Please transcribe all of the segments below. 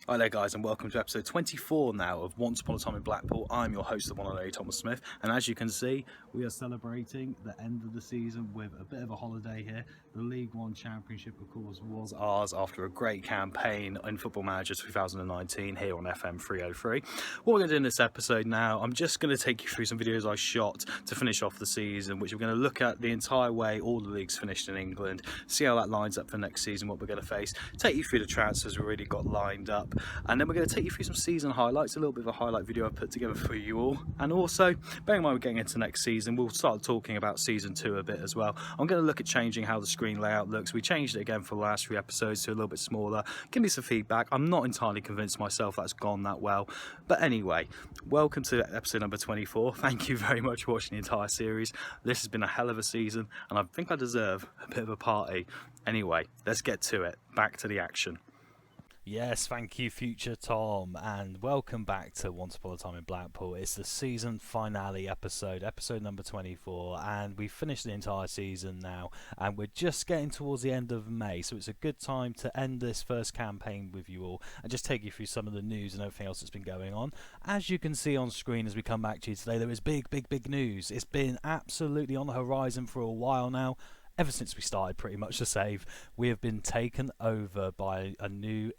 Hi there guys, and welcome to episode 24 now of Once Upon a Time in Blackpool. I'm your host, the one and only Thomas Smith, and as you can see, we are celebrating the end of the season with a bit of a holiday here. The League One Championship, of course, was ours after a great campaign in Football Manager 2019 here on FM 303. What we're going to do in this episode now, I'm just going to take you through some videos I shot to finish off the season, which we're going to look at the entire way all the leagues finished in England, see how that lines up for next season, what we're going to face, take you through the transfers we've already got lined up, and then we're going to take you through some season highlights, a little bit of a highlight video I've put together for you all. And also, bearing in mind we're getting into next season, we'll start talking about season 2 a bit as well. I'm going to look at changing how the screen layout looks. We changed it again for the last 3 episodes to a little bit smaller. Give me some feedback. I'm not entirely convinced myself that's gone that well, but anyway, welcome to episode number 24. Thank you very much for watching the entire series. This has been a hell of a season, and I think I deserve a bit of a party. Anyway, let's get to it. Back to the action. Yes, thank you, future Tom, and welcome back to Once Upon a Time in Blackpool. It's the season finale episode number 24, and we've finished the entire season now, and we're just getting towards the end of May, so it's a good time to end this first campaign with you all and just take you through some of the news and everything else that's been going on. As you can see on screen as we come back to you today, there is big news. It's been absolutely on the horizon for a while now. Ever since we started pretty much the save, we have been taken over by a new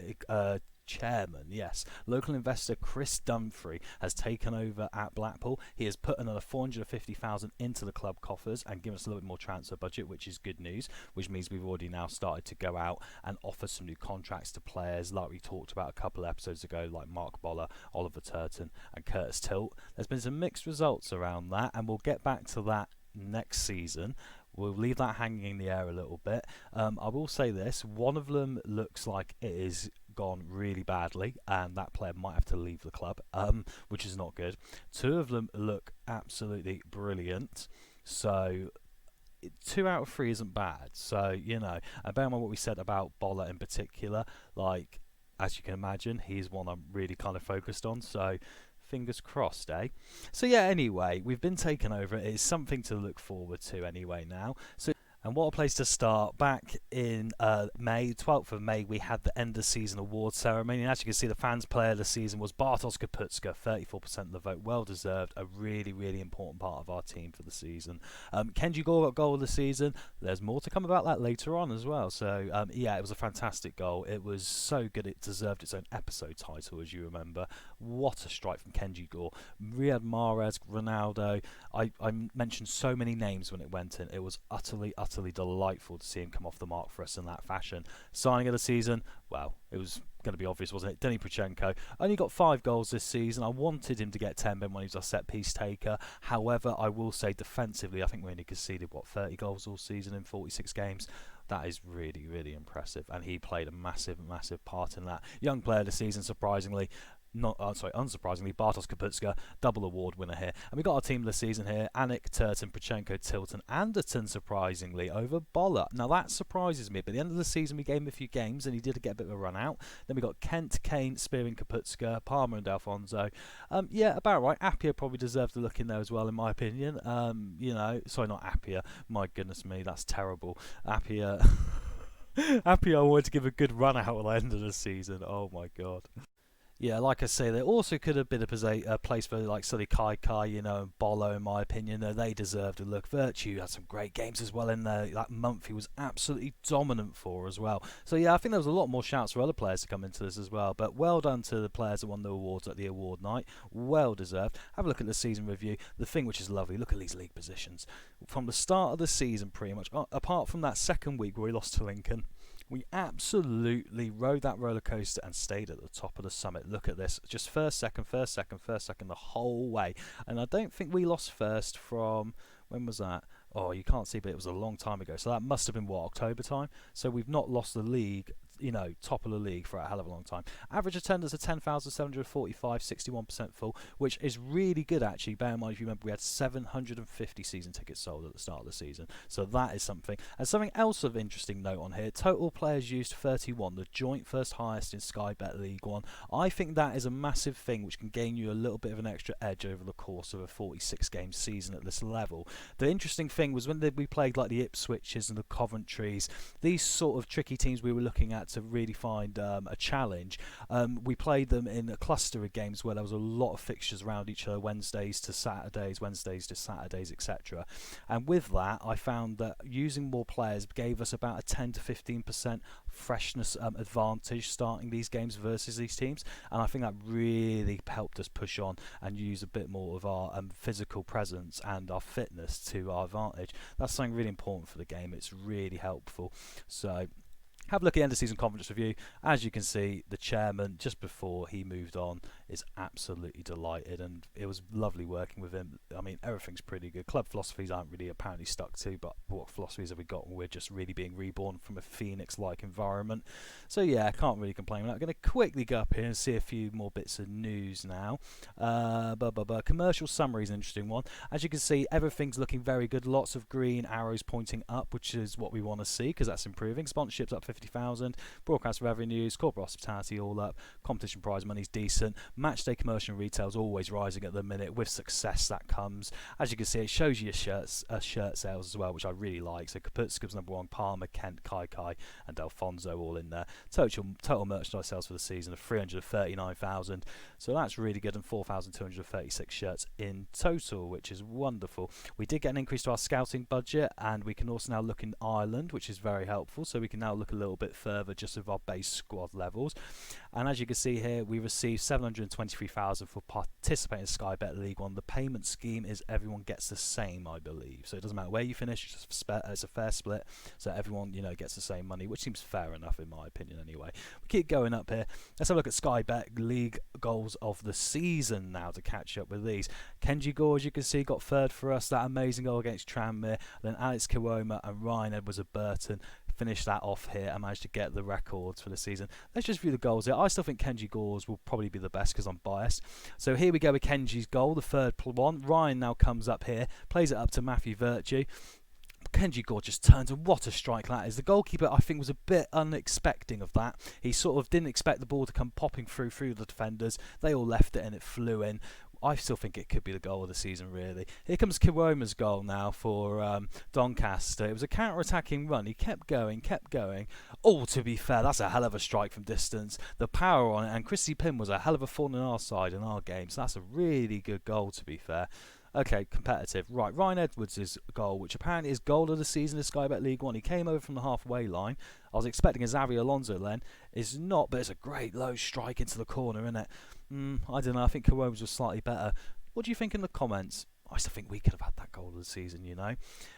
chairman. Yes, local investor Chris Dunphy has taken over at Blackpool. He has put another 450,000 into the club coffers and given us a little bit more transfer budget, which is good news, which means we've already now started to go out and offer some new contracts to players like we talked about a couple of episodes ago, like Mark Boller, Oliver Turton and Curtis Tilt. There's been some mixed results around that, and we'll get back to that next season. We'll leave that hanging in the air a little bit. I will say this, one of them looks like it is gone really badly and that player might have to leave the club, which is not good. 2 of them look absolutely brilliant, so 2 out of 3 isn't bad. So, you know, and bear in mind what we said about Boller in particular, like, as you can imagine, he's one I'm really kind of focused on, so fingers crossed, eh? So yeah, anyway, we've been taken over. It is something to look forward to anyway now. So, and what a place to start. Back in May, 12th of May, we had the end of season award ceremony. And as you can see, the fans player of the season was Bartosz Kaputska, 34% of the vote. Well deserved. A really important part of our team for the season. Kenji Gore got goal of the season. There's more to come about that later on as well. So yeah, it was a fantastic goal. It was so good it deserved its own episode title, as you remember. What a strike from Kenji Gore. Riyad Mahrez, Ronaldo. I mentioned so many names when it went in. It was utterly delightful to see him come off the mark for us in that fashion. Signing of the season, well, it was going to be obvious, wasn't it? Denny Prochenko only got 5 goals this season. I wanted him to get 10 when he was our set piece taker. However, I will say defensively, I think we only conceded 30 goals all season in 46 games. That is really impressive, and he played a massive part in that. Young player of the season, surprisingly. Unsurprisingly, Bartosz Kaputska, double award winner here. And we got our team of the season here: Anik, Turton, Prochenko, Tilton, Anderton, surprisingly, over Boller. Now that surprises me, but at the end of the season we gave him a few games and he did get a bit of a run out. Then we got Kent, Kane, Spearing, Kaputska, Palmer and Alfonso. Yeah, about right. Appiah probably deserved to look in there as well, in my opinion. You know, sorry, not Appiah. My goodness me, that's terrible. Appiah. Appiah, I wanted to give a good run out at the end of the season. Oh my god. Yeah, like I say, there also could have been a place for like Sully Kai, you know, and Bolo, in my opinion. They deserved a look. Virtue had some great games as well in there. That month he was absolutely dominant for as well. So yeah, I think there was a lot more shouts for other players to come into this as well. But well done to the players that won the awards at the award night. Well deserved. Have a look at the season review. The thing which is lovely, look at these league positions. From the start of the season, pretty much, apart from that second week where we lost to Lincoln, we absolutely rode that roller coaster and stayed at the top of the summit. Look at this. Just first, second the whole way. And I don't think we lost first from... When was that? Oh, you can't see, but it was a long time ago. So that must have been, what, October time? So we've not lost the league, you know, top of the league for a hell of a long time. Average attendance of 10,745, 61% full, which is really good, actually. Bear in mind, if you remember, we had 750 season tickets sold at the start of the season. So that is something. And something else of interesting note on here, total players used 31, the joint first highest in Sky Bet League One. I think that is a massive thing which can gain you a little bit of an extra edge over the course of a 46 game season at this level. The interesting thing was when we played like the Ipswiches and the Coventrys, these sort of tricky teams we were looking at had to really find a challenge. We played them in a cluster of games where there was a lot of fixtures around each other, Wednesdays to Saturdays, etc. And with that, I found that using more players gave us about a 10 to 15% freshness advantage starting these games versus these teams, and I think that really helped us push on and use a bit more of our physical presence and our fitness to our advantage. That's something really important for the game. It's really helpful. So have a look at the end of season conference review. As you can see, the chairman, just before he moved on, is absolutely delighted, and it was lovely working with him. I mean, everything's pretty good. Club philosophies aren't really apparently stuck to, but what philosophies have we got when we're just really being reborn from a phoenix-like environment? So yeah, I can't really complain. I'm going to quickly go up here and see a few more bits of news now. Commercial summary is an interesting one. As you can see, everything's looking very good. Lots of green arrows pointing up, which is what we want to see because that's improving. Sponsorships up 50,000, broadcast revenues, corporate hospitality all up, competition prize money's decent, matchday commercial and retail's always rising at the minute. With success that comes, as you can see, it shows you your shirt sales as well, which I really like. So Kaputska's number one, Palmer, Kent, Kai and Alfonso all in there. Total merchandise sales for the season of 339,000, so that's really good, and 4,236 shirts in total, which is wonderful. We did get an increase to our scouting budget, and we can also now look in Ireland, which is very helpful. So we can now look a little bit further just with our base squad levels. And as you can see here, we received 723,000 for participating in Sky Bet League One. The payment scheme is everyone gets the same, I believe. So it doesn't matter where you finish; it's a fair split. So everyone, gets the same money, which seems fair enough in my opinion. Anyway, we keep going up here. Let's have a look at Sky Bet League goals of the season now to catch up with these. Kenji Gore, as you can see, got third for us. That amazing goal against Tranmere. Then Alex Kiwoma and Ryan Edwards of Burton finished that off here and managed to get the records for the season. Let's just view the goals here. I still think Kenji Gore's will probably be the best because I'm biased. So here we go with Kenji's goal, the third one. Ryan now comes up here, plays it up to Matthew Virtue. Kenji Gore just turns, and what a strike that is. The goalkeeper, I think, was a bit unexpecting of that. He sort of didn't expect the ball to come popping through the defenders. They all left it and it flew in. I still think it could be the goal of the season, really. Here comes Kiwoma's goal now for Doncaster. It was a counter-attacking run. He kept going. Oh, to be fair, that's a hell of a strike from distance. The power on it, and Chrissy Pym was a hell of a thorn in our side in our game. So that's a really good goal, to be fair. Okay, competitive. Right, Ryan Edwards' goal, which apparently is goal of the season in Sky Bet League One. He came over from the halfway line. I was expecting a Xavi Alonso then. It's not, but it's a great low strike into the corner, isn't it? I don't know. I think Kiwoma's was slightly better. What do you think in the comments? I still think we could have had that goal of the season,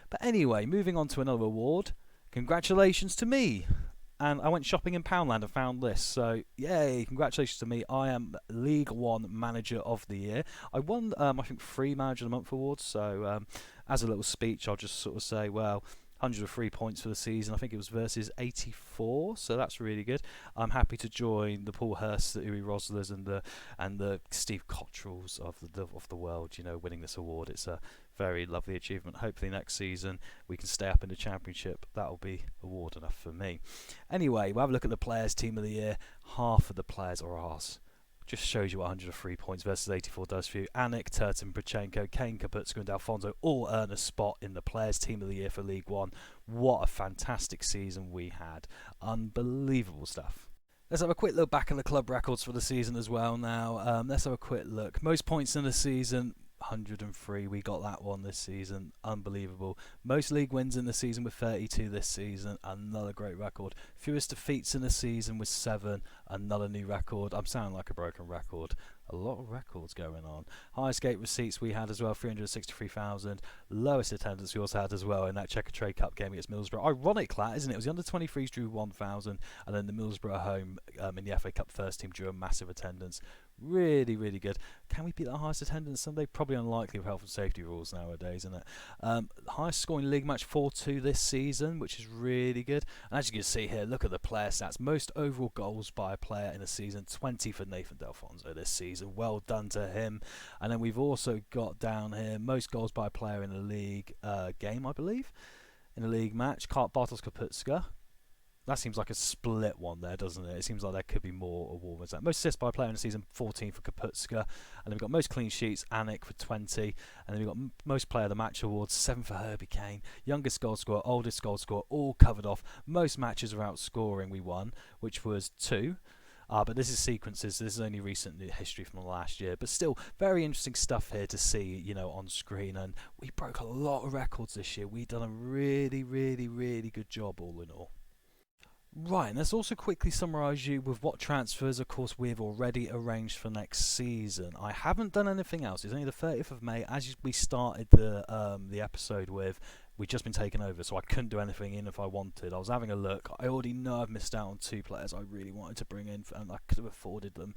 But anyway, moving on to another award. Congratulations to me. And I went shopping in Poundland and found this. So, yay, congratulations to me. I am League One Manager of the Year. I won, I think, 3 Manager of the Month awards. So, as a little speech, I'll just sort of say, well, 103 points for the season. I think it was versus 84, so that's really good. I'm happy to join the Paul Hurst, the Uwe Roslers, and the Steve Cottrells of the world, winning this award. It's a very lovely achievement. Hopefully next season we can stay up in the championship. That'll be award enough for me. Anyway, we'll have a look at the Players Team of the Year. Half of the players are ours. Just shows you what 103 points versus 84 does for you. Anik, Turton, Prochenko, Kane, Kaputska and Alfonso all earn a spot in the Players Team of the Year for League One. What a fantastic season we had. Unbelievable stuff. Let's have a quick look back at the club records for the season as well now. Let's have a quick look. Most points in the season, 103. We got that one this season. Unbelievable. Most league wins in the season with 32 this season. Another great record. Fewest defeats in the season with 7. Another new record. I'm sounding like a broken record. A lot of records going on. Highest gate receipts we had as well, 363,000. Lowest attendance we also had as well in that Checker Trade Cup game against Middlesbrough. Ironic that, isn't it? It was the under-23s drew 1,000, and then the Middlesbrough home in the FA Cup first team drew a massive attendance. Really, really good. Can we beat that highest attendance Sunday? Probably unlikely with health and safety rules nowadays, isn't it? Highest scoring league match 4-2 this season, which is really good. And as you can see here, look at the player stats. Most overall goals by a player in a season, 20 for Nathan Delfonso this season. Well done to him. And then we've also got down here most goals by a player in a league game, I believe, in a league match. Bartosz Kaputska. that seems like a split one there, doesn't it? It seems like there could be more awards. Most assists by a player in the season, 14 for Kaputska, and then we've got most clean sheets, Anik for 20, and then we've got most player of the match awards, 7 for Herbie Kane, youngest goal scorer, oldest goal scorer, all covered off. Most matches without scoring we won, which was 2. But this is sequences. This is only recent history from the last year, but still very interesting stuff here to see, on screen. And we broke a lot of records this year. We've done a really, really, really good job all in all. Right, and let's also quickly summarise you with what transfers, of course, we've already arranged for next season. I haven't done anything else. It's only the 30th of May, as we started the episode with. We'd just been taken over, so I couldn't do anything in if I wanted. I was having a look. I already know I've missed out on 2 players I really wanted to bring in, and I could have afforded them,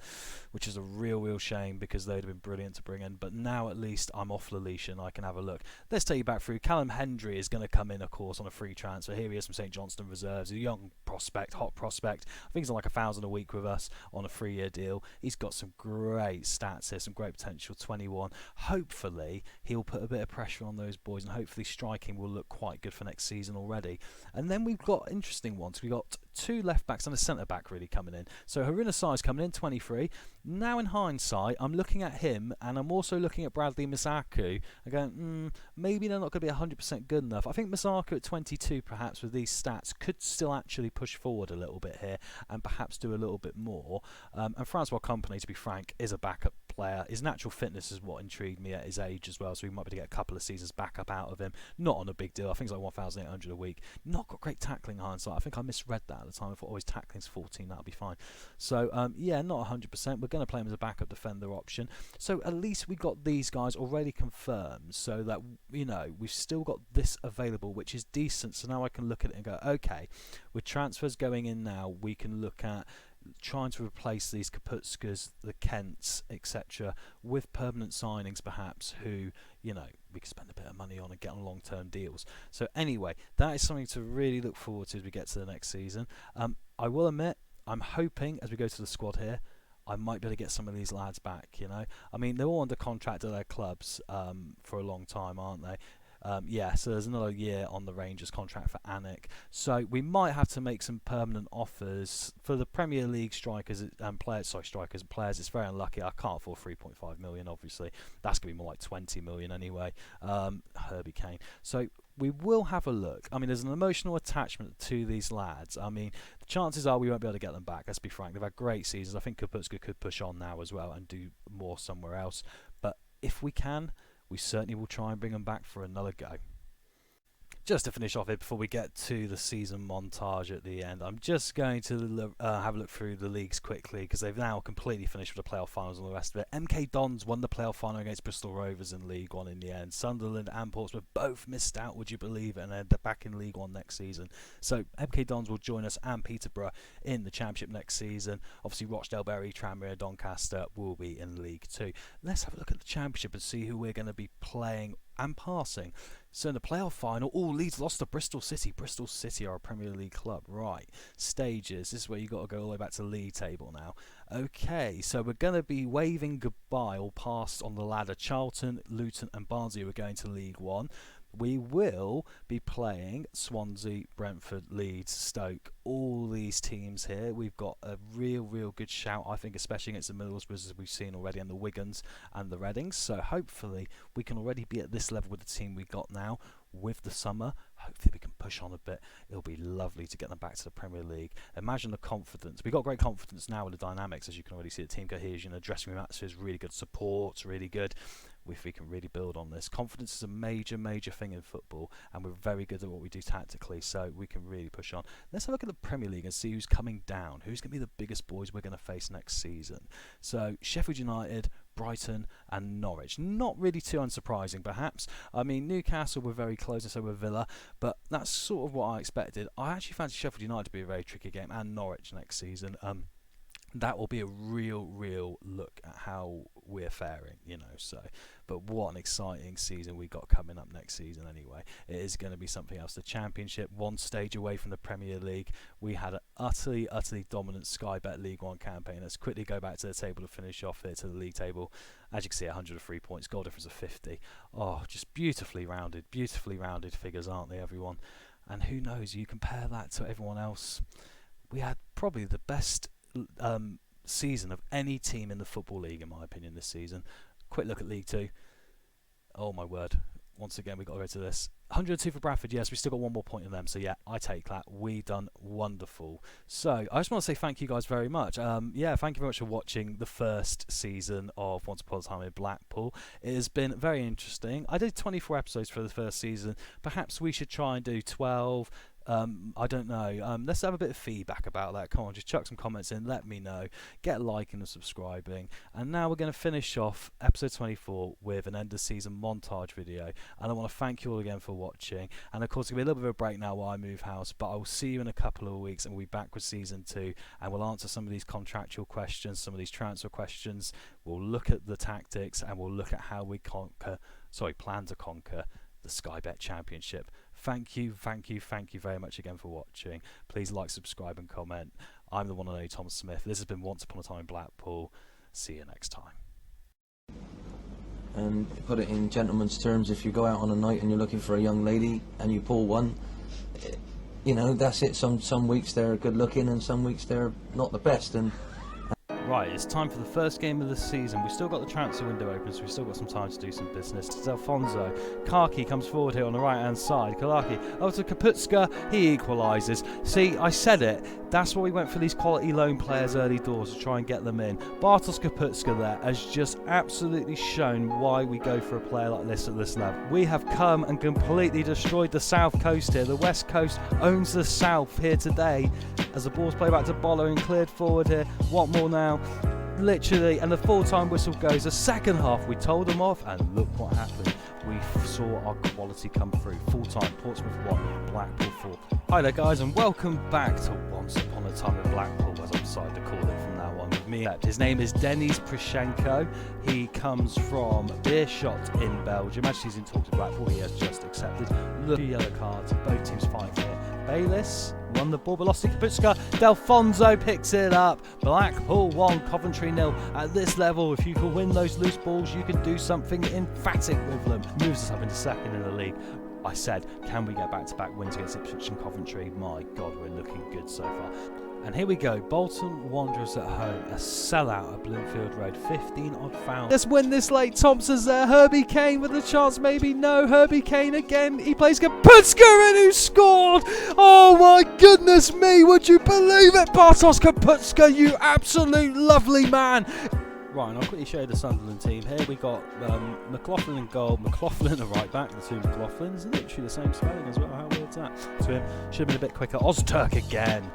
which is a real shame because they'd have been brilliant to bring in. But now at least I'm off the leash and I can have a look. Let's take you back through. Callum Hendry is going to come in, of course, on a free transfer. Here he is from St Johnstone Reserves, a young prospect, hot prospect. I think he's on like $1,000 a week with us on a 3-year deal. He's got some great stats here, some great potential. 21. Hopefully he'll put a bit of pressure on those boys, and hopefully striking will look quite good for next season already. And then we've got interesting ones. We've got 2 left backs and a centre back really coming in. So Haruna Sai's coming in, 23. Now in hindsight, I'm looking at him and I'm also looking at Bradley Misaku. I go, maybe they're not going to be 100% good enough. I think Misaku at 22, perhaps with these stats, could still actually push forward a little bit here and perhaps do a little bit more. And Francois Company, to be frank, is a backup player. His natural fitness is what intrigued me at his age as well, so we might be able to get a couple of seasons backup out of him. Not on a big deal. I think it's like 1,800 a week. Not got great tackling hindsight. I think I misread that at the time. I thought, his tackling's 14, that'll be fine. So, yeah, not 100%. We're going to play him as a backup defender option. So at least we got these guys already confirmed, so that, we've still got this available, which is decent. So now I can look at it and go, okay, with transfers going in now, we can look at trying to replace these Kaputskas, the Kents, etc., with permanent signings perhaps who, we could spend a bit of money on and get on long-term deals. So anyway, that is something to really look forward to as we get to the next season. I will admit, I'm hoping as we go to the squad here, I might be able to get some of these lads back, I mean, they're all under contract at their clubs for a long time, aren't they? So there's another year on the Rangers contract for Anik. So we might have to make some permanent offers for the Premier League strikers and players. It's very unlucky. I can't afford 3.5 million. Obviously, that's gonna be more like 20 million anyway. Herbie Kane. So we will have a look. I mean, there's an emotional attachment to these lads. I mean, the chances are we won't be able to get them back. Let's be frank. They've had great seasons. I think Kaputska could push on now as well and do more somewhere else. But if we can, we certainly will try and bring them back for another go. Just to finish off here before we get to the season montage at the end, I'm just going to have a look through the leagues quickly because they've now completely finished with the playoff finals and the rest of it. MK Dons won the playoff final against Bristol Rovers in League One in the end. Sunderland and Portsmouth both missed out, would you believe it, and they're back in League One next season. So MK Dons will join us and Peterborough in the Championship next season. Obviously Rochdale, Bury, Tranmere, Doncaster will be in League 2. Let's have a look at the Championship and see who we're going to be playing and passing. So in the playoff final, Leeds lost to Bristol City. Bristol City are a Premier League club. Right. Stages. This is where you've got to go all the way back to the league table now. Okay, so we're going to be waving goodbye or past on the ladder. Charlton, Luton and Barnsley are going to League 1. We will be playing Swansea, Brentford, Leeds, Stoke, all these teams here. We've got a real good shout, I think, especially against the Middlesbroughs, as we've seen already, and the Wigans and the Readings. So hopefully we can already be at this level with the team we got now. With the summer, hopefully we can push on a bit. It'll be lovely to get them back to the Premier League. Imagine the confidence. We've got great confidence now with the dynamics, as you can already see. The team cohesion, the dressing room atmosphere is really good. Support's really good. If we can really build on this. Confidence is a major thing in football, and we're very good at what we do tactically, so we can really push on. Let's have a look at the Premier League and see who's coming down. Who's going to be the biggest boys we're going to face next season? So Sheffield United, Brighton and Norwich. Not really too unsurprising, perhaps. I mean, Newcastle were very close, and so were Villa, but that's sort of what I expected. I actually fancy Sheffield United to be a very tricky game, and Norwich next season. That will be a real look at how we're faring, so. But what an exciting season we got coming up next season anyway. It is going to be something else. The Championship, one stage away from the Premier League. We had an utterly dominant Sky Bet League One campaign. Let's quickly go back to the table to finish off here to the league table. As you can see, 103 points, goal difference of 50. Oh, just beautifully rounded figures, aren't they, everyone? And who knows, you compare that to everyone else. We had probably the best season of any team in the Football League, in my opinion, this season. Quick look at League Two. Oh my word. Once again, we've got to go to this. 102 for Bradford, yes, we still got one more point in them. So yeah, I take that. We done wonderful. So I just want to say thank you guys very much. Thank you very much for watching the first season of Once Upon a Time in Blackpool. It has been very interesting. I did 24 episodes for the first season. Perhaps we should try and do 12. I don't know. Let's have a bit of feedback about that. Come on, just chuck some comments in. Let me know. Get liking and subscribing. And now we're going to finish off episode 24 with an end of season montage video. And I want to thank you all again for watching. And of course, it's going to be a little bit of a break now while I move house. But I will see you in a couple of weeks, and we'll be back with season 2. And we'll answer some of these contractual questions, some of these transfer questions. We'll look at the tactics, and we'll look at how we plan to conquer the Sky Bet Championship. Thank you very much again for watching. Please like, subscribe and comment. I'm the one and only Tom Smith. This has been Once Upon a Time in Blackpool. See you next time. And to put it in gentleman's terms, if you go out on a night and you're looking for a young lady and you pull one, you know, that's it. Some weeks they're good looking and some weeks they're not the best. And right, it's time for the first game of the season. We've still got the transfer window open, so we've still got some time to do some business. It's Alfonso. Karki comes forward here on the right-hand side. Kalaki over to Kaputska. He equalises. See, I said it. That's why we went for these quality loan players early doors to try and get them in. Bartosz Kaputska there has just absolutely shown why we go for a player like this at this level. We have come and completely destroyed the south coast here. The west coast owns the south here today. As the ball's played back to Bolo and cleared forward here. What more now? Literally, and the full-time whistle goes. The second half, we told them off, and look what happened. We saw our quality come through. Full-time, Portsmouth 1, Blackpool 4. Hi there, guys, and welcome back to Once Upon a Time in Blackpool, as I'm decided to call it from now on with me. His name is Denis Prishenko. He comes from Beerschot in Belgium. As he's in talks with Blackpool, he has just accepted. Look, 2 yellow cards, both teams fighting here. Bayliss won the ball, but lost to Kaputska. Delfonso picks it up. Blackpool 1, Coventry 0. At this level, if you can win those loose balls, you can do something emphatic with them. Moves us up into second in the league. I said, can we get back-to-back wins against Ipswich and Coventry? My God, we're looking good so far. And here we go, Bolton Wanderers at home, a sellout at Bloomfield Road, 15 odd fouls. Let's win this late. Thompson's there, Herbie Kane with a chance, maybe no. Herbie Kane again, he plays Kaputska and who scored? Oh my goodness me, would you believe it? Bartosz Kaputska, you absolute lovely man. Right, and I'll quickly show you the Sunderland team. Here we got McLaughlin in goal, McLaughlin a right back, the two McLaughlins, literally the same spelling as well. How weird's that? To him, should have been a bit quicker. Ozturk again.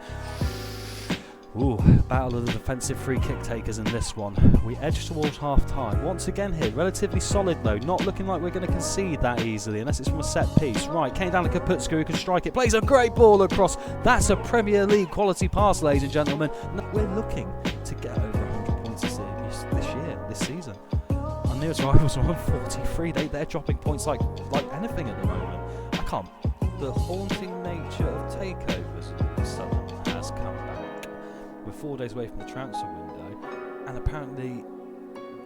Ooh, battle of the defensive free kick takers in this one. We edge towards half time. Once again here, relatively solid though, not looking like we're going to concede that easily unless it's from a set piece. Right, Kane down to Kaputska who can strike it, plays a great ball across. That's a Premier League quality pass, ladies and gentlemen. We're looking to get over 100 points this season. Our nearest rivals are on 43. They're dropping points like anything at the moment. I can't. The haunting nature of takeovers suddenly has come back. We're 4 days away from the transfer window, and apparently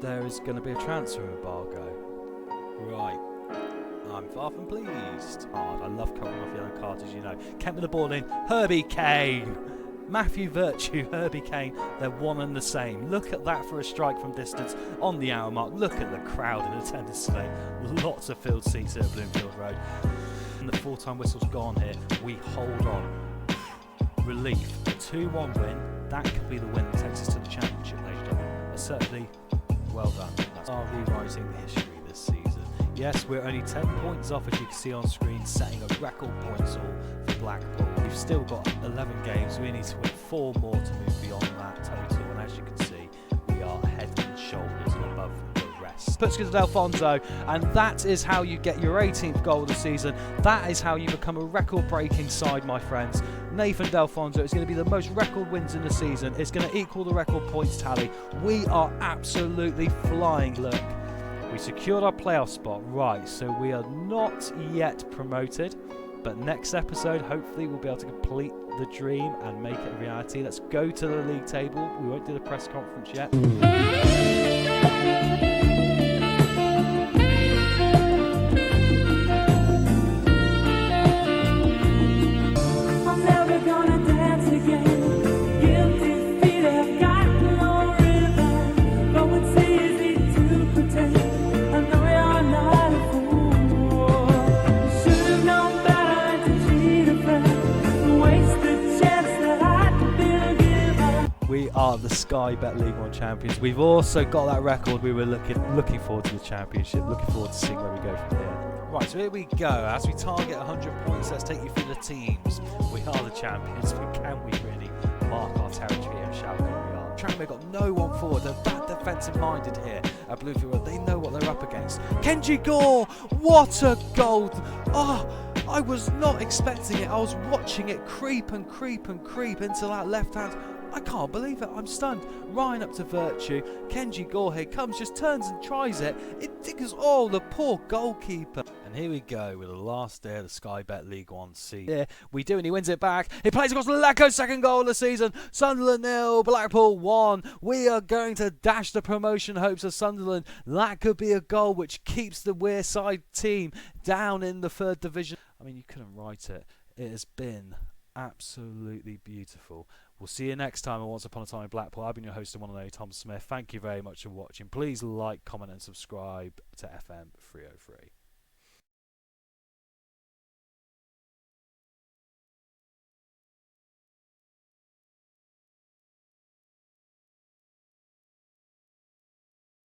there is going to be a transfer embargo. Right, I'm far from pleased. I love covering off yellow cards, as you know. Kent with the ball in, Herbie Kane. Matthew Virtue, Herbie Kane, they're one and the same. Look at that for a strike from distance on the hour mark. Look at the crowd in attendance today. Lots of field seats here at Bloomfield Road. And the full-time whistle's gone here. We hold on. Relief, a 2-1 win. That could be the win that takes us to the championship, ladies and gentlemen. Certainly, well done. That's our rewriting history this season. Yes, we're only 10 points off, as you can see on screen, setting a record points haul for Blackpool. We've still got 11 games. We need to win 4 more to move beyond that total. And as you can see, we are head and shoulders above the rest. Puts to Delfonso, and that is how you get your 18th goal of the season. That is how you become a record-breaking side, my friends. Nathan Delfonso is going to be the most record wins in the season. It's going to equal the record points tally. We are absolutely flying. Look, we secured our playoff spot. Right, so we are not yet promoted, but next episode, hopefully we'll be able to complete the dream and make it a reality. Let's go to the league table. We won't do the press conference yet. the Sky Bet League One champions. We've also got that record. We were looking forward to the championship, looking forward to seeing where we go from here. Right, so here we go. As we target 100 points, let's take you through the teams. We are the champions, but can we really mark our territory here and shout who we are? Tranmere got no one forward. They're that defensive-minded here at Bluefield Road. They know what they're up against. Kenji Gore, what a goal! I was not expecting it. I was watching it creep and creep and creep into that left hand. I can't believe it. I'm stunned. Ryan up to Virtue. Kenji Gore here comes, just turns and tries it. It digs the poor goalkeeper. And here we go with the last day of the Sky Bet League One season. Yeah, we do, and he wins it back. He plays across Lecco's second goal of the season. Sunderland 0, Blackpool 1. We are going to dash the promotion hopes of Sunderland. That could be a goal which keeps the Wearside team down in the 3rd division. I mean, you couldn't write it. It has been absolutely beautiful. We'll see you next time on Once Upon a Time in Blackpool. I've been your host and one and only Tom Smith. Thank you very much for watching. Please like, comment and subscribe to FM 303.